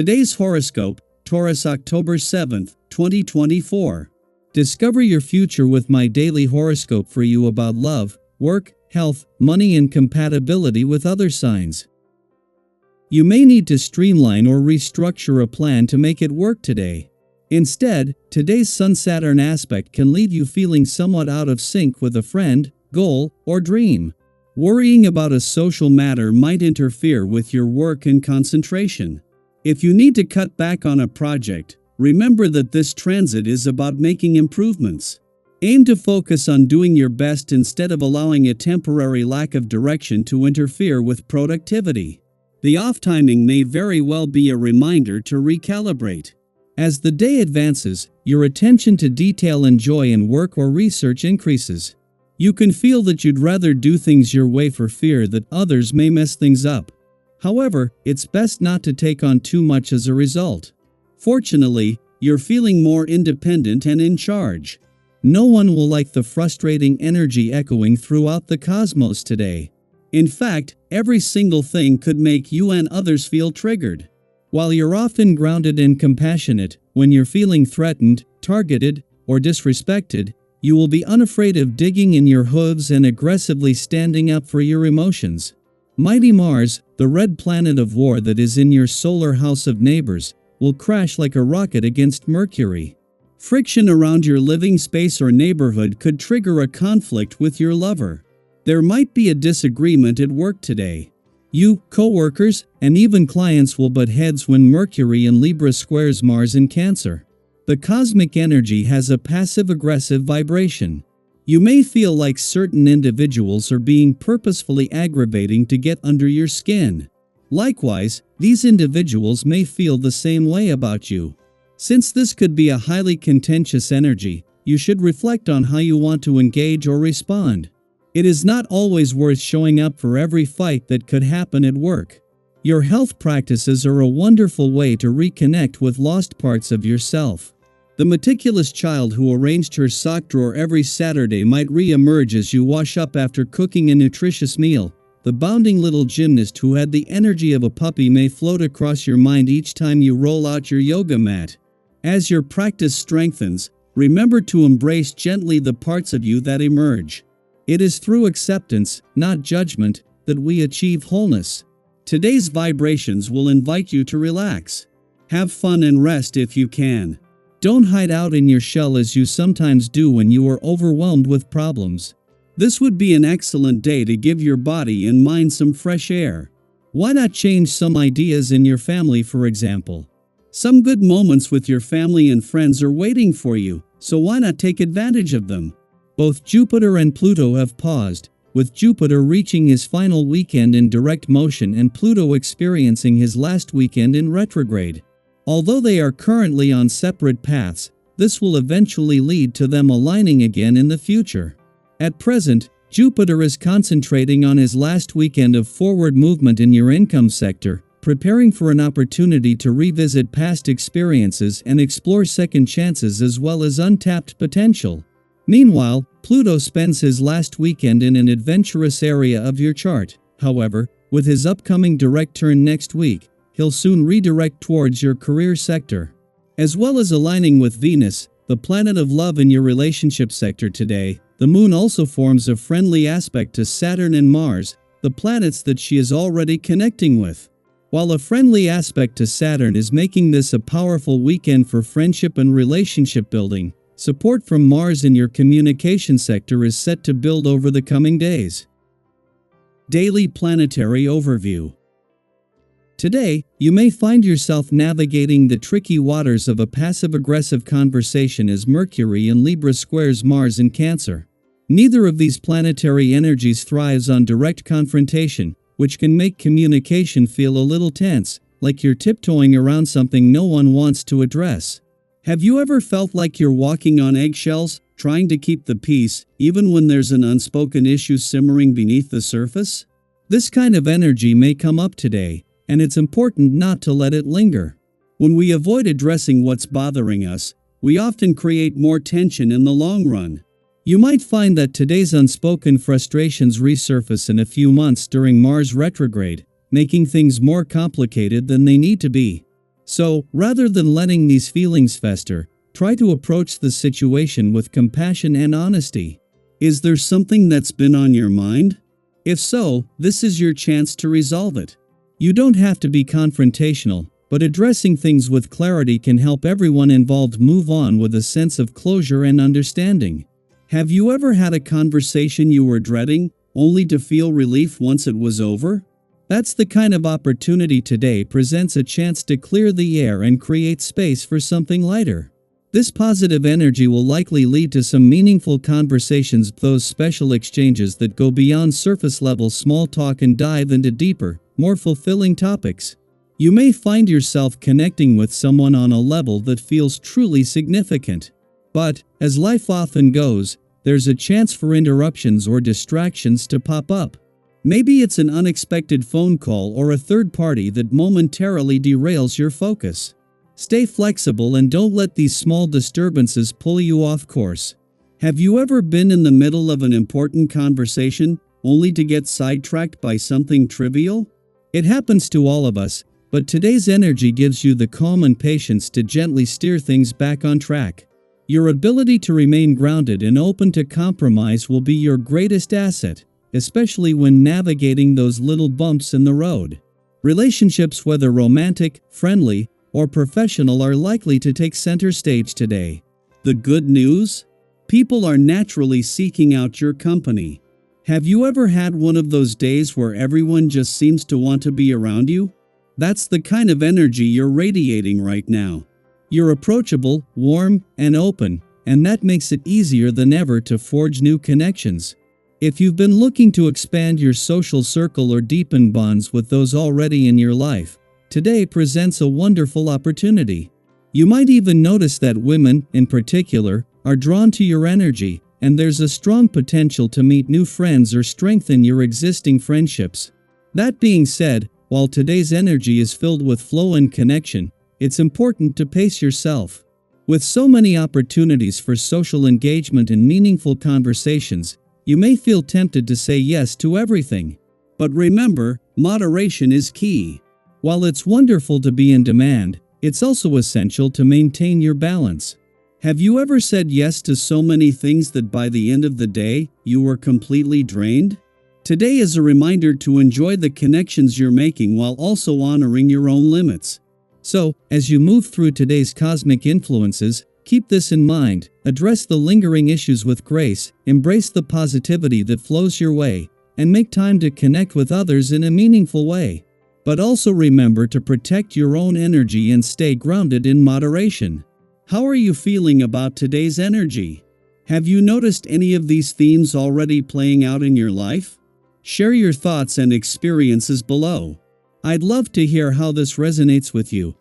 Today's horoscope, Taurus October 7th, 2024. Discover your future with my daily horoscope for you about love, work, health, money and compatibility with other signs. You may need to streamline or restructure a plan to make it work today. Instead, today's Sun-Saturn aspect can leave you feeling somewhat out of sync with a friend, goal, or dream. Worrying about a social matter might interfere with your work and concentration. If you need to cut back on a project, remember that this transit is about making improvements. Aim to focus on doing your best instead of allowing a temporary lack of direction to interfere with productivity. The off timing may very well be a reminder to recalibrate. As the day advances, your attention to detail and joy in work or research increases. You can feel that you'd rather do things your way for fear that others may mess things up. However, it's best not to take on too much as a result. Fortunately, you're feeling more independent and in charge. No one will like the frustrating energy echoing throughout the cosmos today. In fact, every single thing could make you and others feel triggered. While you're often grounded and compassionate, when you're feeling threatened, targeted, or disrespected, you will be unafraid of digging in your hooves and aggressively standing up for your emotions. Mighty Mars, the red planet of war that is in your solar house of neighbors, will crash like a rocket against Mercury. Friction around your living space or neighborhood could trigger a conflict with your lover. There might be a disagreement at work today. You, co-workers, and even clients will butt heads when Mercury in Libra squares Mars in Cancer. The cosmic energy has a passive-aggressive vibration. You may feel like certain individuals are being purposefully aggravating to get under your skin. Likewise, these individuals may feel the same way about you. Since this could be a highly contentious energy, you should reflect on how you want to engage or respond. It is not always worth showing up for every fight that could happen at work. Your health practices are a wonderful way to reconnect with lost parts of yourself. The meticulous child who arranged her sock drawer every Saturday might re-emerge as you wash up after cooking a nutritious meal. The bounding little gymnast who had the energy of a puppy may float across your mind each time you roll out your yoga mat. As your practice strengthens, remember to embrace gently the parts of you that emerge. It is through acceptance, not judgment, that we achieve wholeness. Today's vibrations will invite you to relax. Have fun and rest if you can. Don't hide out in your shell as you sometimes do when you are overwhelmed with problems. This would be an excellent day to give your body and mind some fresh air. Why not change some ideas in your family, for example? Some good moments with your family and friends are waiting for you, so why not take advantage of them? Both Jupiter and Pluto have paused, with Jupiter reaching his final weekend in direct motion and Pluto experiencing his last weekend in retrograde. Although they are currently on separate paths, this will eventually lead to them aligning again in the future. At present, Jupiter is concentrating on his last weekend of forward movement in your income sector, preparing for an opportunity to revisit past experiences and explore second chances as well as untapped potential. Meanwhile, Pluto spends his last weekend in an adventurous area of your chart. However, with his upcoming direct turn next week, he'll soon redirect towards your career sector. As well as aligning with Venus, the planet of love in your relationship sector today, the Moon also forms a friendly aspect to Saturn and Mars, the planets that she is already connecting with. While a friendly aspect to Saturn is making this a powerful weekend for friendship and relationship building, support from Mars in your communication sector is set to build over the coming days. Daily Planetary Overview. Today, you may find yourself navigating the tricky waters of a passive-aggressive conversation as Mercury in Libra squares Mars in Cancer. Neither of these planetary energies thrives on direct confrontation, which can make communication feel a little tense, like you're tiptoeing around something no one wants to address. Have you ever felt like you're walking on eggshells, trying to keep the peace, even when there's an unspoken issue simmering beneath the surface? This kind of energy may come up today, and it's important not to let it linger. When we avoid addressing what's bothering us, we often create more tension in the long run. You might find that today's unspoken frustrations resurface in a few months during Mars retrograde, making things more complicated than they need to be. So, rather than letting these feelings fester, try to approach the situation with compassion and honesty. Is there something that's been on your mind? If so, this is your chance to resolve it. You don't have to be confrontational, but addressing things with clarity can help everyone involved move on with a sense of closure and understanding. Have you ever had a conversation you were dreading, only to feel relief once it was over? That's the kind of opportunity today presents a chance to clear the air and create space for something lighter. This positive energy will likely lead to some meaningful conversations, those special exchanges that go beyond surface level small talk and dive into deeper, more fulfilling topics. You may find yourself connecting with someone on a level that feels truly significant. But, as life often goes, there's a chance for interruptions or distractions to pop up. Maybe it's an unexpected phone call or a third party that momentarily derails your focus. Stay flexible and don't let these small disturbances pull you off course. Have you ever been in the middle of an important conversation, only to get sidetracked by something trivial? It happens to all of us, but today's energy gives you the calm and patience to gently steer things back on track. Your ability to remain grounded and open to compromise will be your greatest asset, especially when navigating those little bumps in the road. Relationships, whether romantic, friendly, or professional, are likely to take center stage today. The good news? People are naturally seeking out your company. Have you ever had one of those days where everyone just seems to want to be around you? That's the kind of energy you're radiating right now. You're approachable, warm, and open, and that makes it easier than ever to forge new connections. If you've been looking to expand your social circle or deepen bonds with those already in your life, today presents a wonderful opportunity. You might even notice that women, in particular, are drawn to your energy, and there's a strong potential to meet new friends or strengthen your existing friendships. That being said, while today's energy is filled with flow and connection, it's important to pace yourself. With so many opportunities for social engagement and meaningful conversations, you may feel tempted to say yes to everything. But remember, moderation is key. While it's wonderful to be in demand, it's also essential to maintain your balance. Have you ever said yes to so many things that by the end of the day, you were completely drained? Today is a reminder to enjoy the connections you're making while also honoring your own limits. So, as you move through today's cosmic influences, keep this in mind: address the lingering issues with grace, embrace the positivity that flows your way, and make time to connect with others in a meaningful way. But also remember to protect your own energy and stay grounded in moderation. How are you feeling about today's energy? Have you noticed any of these themes already playing out in your life? Share your thoughts and experiences below. I'd love to hear how this resonates with you,